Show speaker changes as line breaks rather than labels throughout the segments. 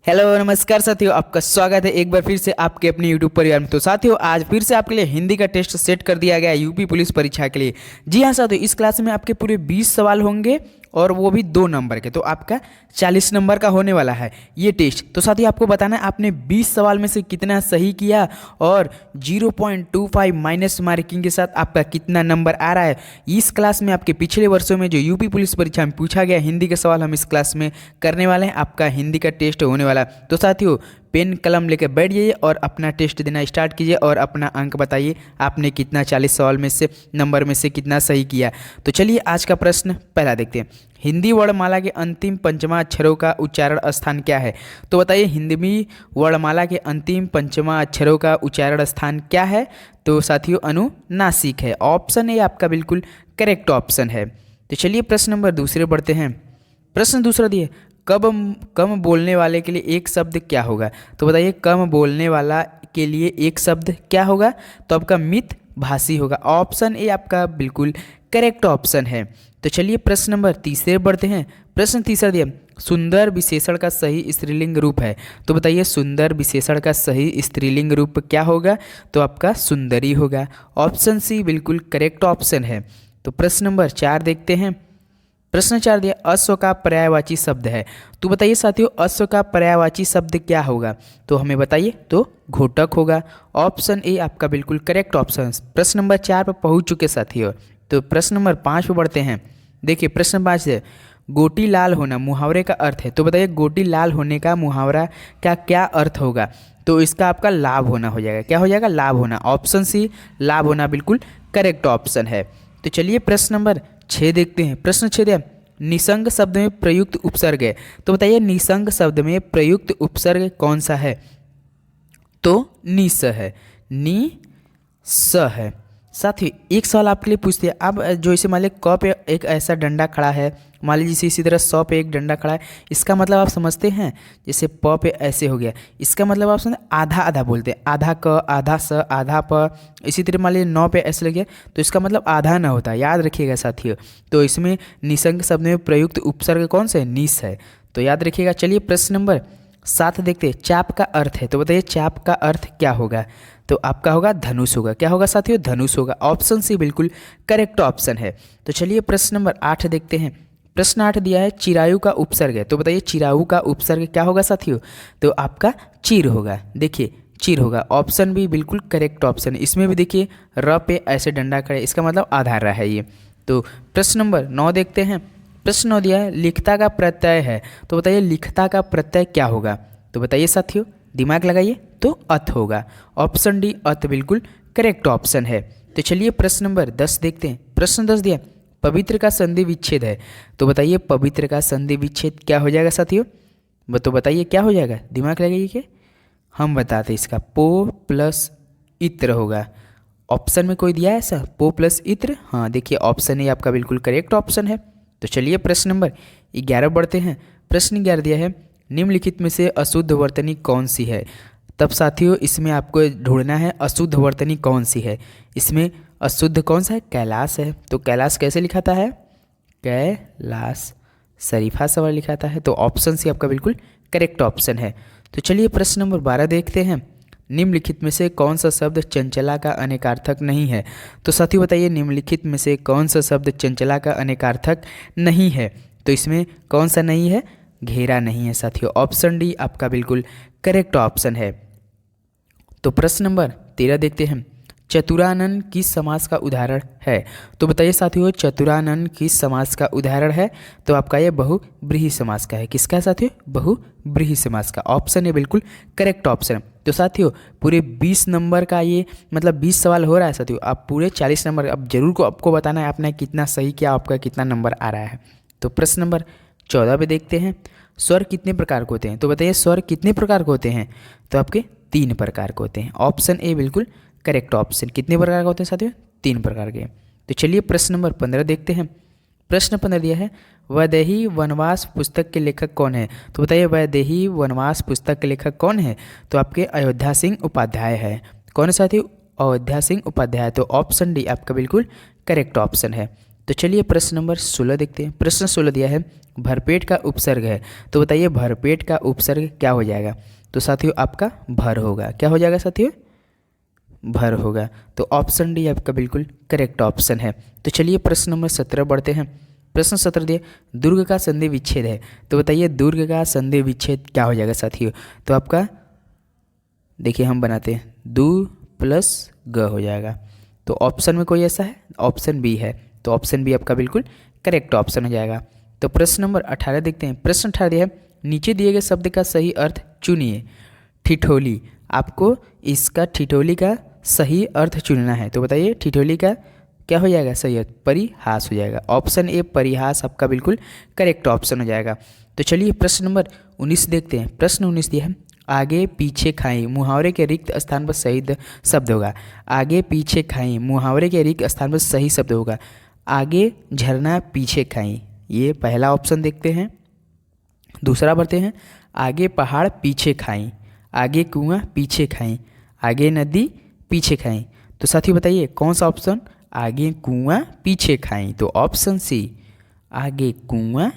Hello नमस्कार साथियों, आपका स्वागत है एक बार फिर से आपके अपने यूट्यूब परिवार में। तो साथियों, आज फिर से आपके लिए हिंदी का टेस्ट सेट कर दिया गया है यूपी पुलिस परीक्षा के लिए। जी हाँ साथियों, इस क्लास में आपके पूरे 20 सवाल होंगे और वो भी 2 नंबर के। तो आपका 40 नंबर का होने वाला है ये टेस्ट। तो साथियों, आपको बताना है आपने 20 सवाल में से कितना सही किया और 0.25 माइनस मार्किंग के साथ आपका कितना नंबर आ रहा है। इस क्लास में आपके पिछले वर्षों में जो यूपी पुलिस परीक्षा में पूछा गया हिंदी के सवाल हम इस क्लास में करने वाले हैं। आपका हिंदी का टेस्ट होने वाला है। तो साथियों, पेन कलम लेकर बैठ जाइए और अपना टेस्ट देना स्टार्ट कीजिए और अपना अंक बताइए आपने कितना 40 सवाल में से नंबर में से कितना सही किया। तो चलिए आज का प्रश्न पहला देखते हैं। हिंदी वर्णमाला के अंतिम पंचमा अक्षरों का उच्चारण स्थान क्या है? तो बताइए हिंदी वर्णमाला के अंतिम पंचमा अक्षरों का उच्चारण स्थान क्या है? तो साथियों, अनुनासिक है। ऑप्शन ए आपका बिल्कुल करेक्ट ऑप्शन है। तो चलिए प्रश्न नंबर दूसरे बढ़ते हैं। प्रश्न दूसरा दिए, कम बोलने वाले के लिए एक शब्द क्या होगा? तो बताइए कम बोलने वाला के लिए एक शब्द क्या होगा? तो आपका मित भाषी होगा। ऑप्शन ए आपका बिल्कुल करेक्ट ऑप्शन है। तो चलिए प्रश्न नंबर तीसरे बढ़ते हैं। प्रश्न तीसरा दिया, सुंदर विशेषण का सही स्त्रीलिंग रूप है। तो बताइए सुंदर विशेषण का सही स्त्रीलिंग रूप क्या होगा? तो आपका सुंदरी होगा। ऑप्शन सी बिल्कुल करेक्ट ऑप्शन है। तो प्रश्न नंबर 4 देखते हैं। प्रश्न 4 दिया, अश्व का पर्यायवाची शब्द है। तो बताइए साथियों, अश्व का पर्यायवाची शब्द क्या होगा? तो हमें बताइए। तो घोटक होगा। ऑप्शन ए आपका बिल्कुल करेक्ट ऑप्शन। प्रश्न नंबर 4 पर पहुंच चुके साथियों। तो प्रश्न नंबर 5 पर बढ़ते हैं। देखिए प्रश्न 5 से, गोटी लाल होना मुहावरे का अर्थ है। तो बताइए गोटी लाल होने का मुहावरा का क्या अर्थ होगा? तो इसका आपका लाभ होना हो जाएगा। क्या हो जाएगा? लाभ होना। ऑप्शन सी लाभ होना बिल्कुल करेक्ट ऑप्शन है। तो चलिए प्रश्न नंबर 6 देखते हैं। प्रश्न 6 दिया, निसंग शब्द में प्रयुक्त उपसर्ग है। तो बताइए निसंग शब्द में प्रयुक्त उपसर्ग कौन सा है? तो निस है। नी स है। साथ ही एक सवाल आपके लिए पूछते हैं। अब जो इसे मान लीजिए क पे एक ऐसा डंडा खड़ा है, मान लीजिए इसी तरह 100 पे एक डंडा खड़ा है। इसका मतलब आप समझते हैं, जैसे प पे ऐसे हो गया, इसका मतलब आप समझते आधा आधा बोलते हैं, आधा क आधा स आधा प। इसी तरह मान लीजिए 9 पे ऐसे लग गया तो इसका मतलब आधा ना होता, याद रखिएगा साथियों। तो इसमें निसंग शब्द में प्रयुक्त उपसर्ग कौन सा है? निस है। तो याद रखिएगा। चलिए प्रश्न नंबर 7 देखते हैं। चाप का अर्थ है। तो बताइए चाप का अर्थ क्या होगा? तो आपका होगा धनुष होगा। क्या होगा साथियों? धनुष होगा। ऑप्शन सी बिल्कुल करेक्ट ऑप्शन है। तो चलिए प्रश्न नंबर 8 देखते हैं। प्रश्न 8 दिया है, चिरायु का उपसर्ग है। तो बताइए चिरायु का उपसर्ग क्या होगा साथियों? तो आपका चीर होगा। देखिए चीर होगा। ऑप्शन भी बिल्कुल करेक्ट ऑप्शन है। इसमें भी देखिए र पे ऐसे डंडा खड़े, इसका मतलब आधा र है ये। तो प्रश्न नंबर 9 देखते हैं। प्रश्न 9 दिया है, लिखता का प्रत्यय है। तो बताइए लिखता का प्रत्यय क्या होगा? तो बताइए साथियों, दिमाग लगाइए। तो अथ होगा। ऑप्शन डी अथ बिल्कुल करेक्ट ऑप्शन है। तो चलिए प्रश्न नंबर 10 देखते हैं। प्रश्न 10 दिया, पवित्र का संधि विच्छेद है। तो बताइए पवित्र का संधि विच्छेद क्या हो जाएगा साथियों? तो बताइए क्या हो जाएगा? दिमाग लगाइए कि हम बताते हैं। इसका पो प्लस इत्र होगा। ऑप्शन में कोई दिया है ऐसा? पो प्लस इत्र। हाँ देखिए ऑप्शन ए आपका बिल्कुल करेक्ट ऑप्शन है। तो चलिए प्रश्न नंबर 11 बढ़ते हैं। प्रश्न 11 दिया है, निम्नलिखित में से अशुद्ध वर्तनी कौन सी है? तब साथियों इसमें आपको ढूंढना है अशुद्ध वर्तनी कौन सी है। इसमें अशुद्ध कौन सा है? कैलाश है। तो कैलाश कैसे लिखाता है? कैलाश शरीफा सवाल लिखाता है। तो ऑप्शन सी आपका बिल्कुल करेक्ट ऑप्शन है। तो चलिए प्रश्न नंबर 12 देखते हैं। निम्नलिखित में से कौन सा शब्द चंचला का अनेकार्थक नहीं है? तो साथियों बताइए निम्नलिखित में से कौन सा शब्द चंचला का अनेकार्थक नहीं है? तो इसमें कौन सा नहीं है? घेरा नहीं है साथियों। ऑप्शन डी आपका बिल्कुल करेक्ट ऑप्शन है। तो प्रश्न नंबर 13 देखते हैं। चतुरानन किस समास का उदाहरण है? तो बताइए साथियों चतुरानन किस समास का उदाहरण है? तो आपका ये बहुब्रीहि समास का है। किसका है साथियों? बहुब्रीहि समास का। ऑप्शन ए बिल्कुल करेक्ट ऑप्शन। तो साथियों पूरे 20 नंबर का ये मतलब 20 सवाल हो रहा है साथियों। आप पूरे 40 नंबर अब जरूर को आपको बताना है आपने कितना सही किया, आपका कितना नंबर आ रहा है। तो प्रश्न नंबर 14 पे देखते हैं। स्वर कितने प्रकार के होते हैं? तो बताइए स्वर कितने प्रकार के होते हैं? तो आपके 3 प्रकार के होते हैं। ऑप्शन ए बिल्कुल करेक्ट ऑप्शन। कितने प्रकार के होते हैं साथियों? 3 प्रकार के। तो चलिए प्रश्न नंबर 15 देखते हैं। प्रश्न 15 दिया है, वैदेही वनवास पुस्तक के लेखक कौन है? तो बताइए वैदेही वनवास पुस्तक के लेखक कौन है? तो आपके अयोध्या सिंह उपाध्याय है। कौन साथियों? अयोध्या सिंह उपाध्याय। तो ऑप्शन डी आपका बिल्कुल करेक्ट ऑप्शन है। तो चलिए प्रश्न नंबर 16 देखते हैं। प्रश्न 16 दिया है भरपेट का उपसर्ग है, तो बताइए भरपेट का उपसर्ग क्या हो जाएगा। तो साथियों आपका भर होगा। क्या हो जाएगा साथियों? भर होगा। तो ऑप्शन डी आपका बिल्कुल करेक्ट ऑप्शन है। तो चलिए प्रश्न नंबर 17 बढ़ते हैं। प्रश्न 17 दिए दुर्ग का संधि विच्छेद है, तो बताइए दुर्ग का संधि विच्छेद क्या हो जाएगा साथियों। तो आपका देखिए हम बनाते हैं दू प्लस ग हो जाएगा। तो ऑप्शन में कोई ऐसा है? ऑप्शन बी है। तो ऑप्शन बी आपका बिल्कुल करेक्ट ऑप्शन हो जाएगा। तो प्रश्न नंबर 18 देखते हैं। प्रश्न 18 दिया है नीचे दिए गए शब्द का सही अर्थ चुनिए। ठिठोली, आपको इसका ठिठोली का सही अर्थ चुनना है। तो बताइए ठिठोली का क्या हो जाएगा सही अर्थ? परिहास हो जाएगा। ऑप्शन ए परिहास आपका बिल्कुल करेक्ट ऑप्शन हो जाएगा। तो चलिए प्रश्न नंबर 19 देखते हैं। प्रश्न 19 दिया है आगे पीछे खाई मुहावरे के रिक्त स्थान पर सही शब्द होगा। आगे पीछे खाई मुहावरे के रिक्त स्थान पर सही शब्द होगा। आगे झरना पीछे खाई, ये पहला ऑप्शन देखते हैं। दूसरा बढ़ते हैं आगे पहाड़ पीछे खाई, आगे कुआं पीछे खाई, आगे नदी पीछे खाई। तो साथियों बताइए कौन सा ऑप्शन? आगे कुआं पीछे खाई। तो ऑप्शन सी आगे कुआं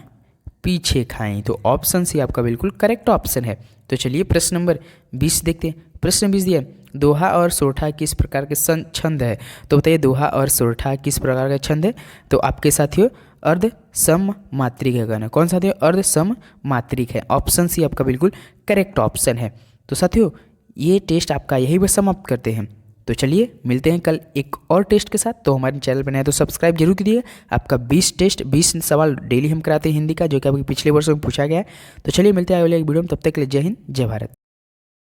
पीछे खाई। तो ऑप्शन सी आपका बिल्कुल करेक्ट ऑप्शन है। तो चलिए प्रश्न नंबर 20 देखते हैं। प्रश्न 20 दिया दोहा और सोरठा किस प्रकार के छंद है। तो बताइए दोहा और सोरठा किस प्रकार का छंद है। तो आपके साथियों अर्ध सम मात्रिक है गाना। कौन साथियों? अर्ध सम मात्रिक है। ऑप्शन सी आपका बिल्कुल करेक्ट ऑप्शन है। तो साथियों ये टेस्ट आपका यही बस समाप्त करते हैं। तो चलिए मिलते हैं कल एक और टेस्ट के साथ। तो हमारे चैनल पर नए तो सब्सक्राइब जरूर कीजिए। आपका 20 टेस्ट 20 सवाल डेली हम कराते हैं हिंदी का, जो कि आपके पिछले वर्षों में पूछा गया है। तो चलिए मिलते हैं अगले एक वीडियो में। तब तक के लिए जय हिंद जय भारत।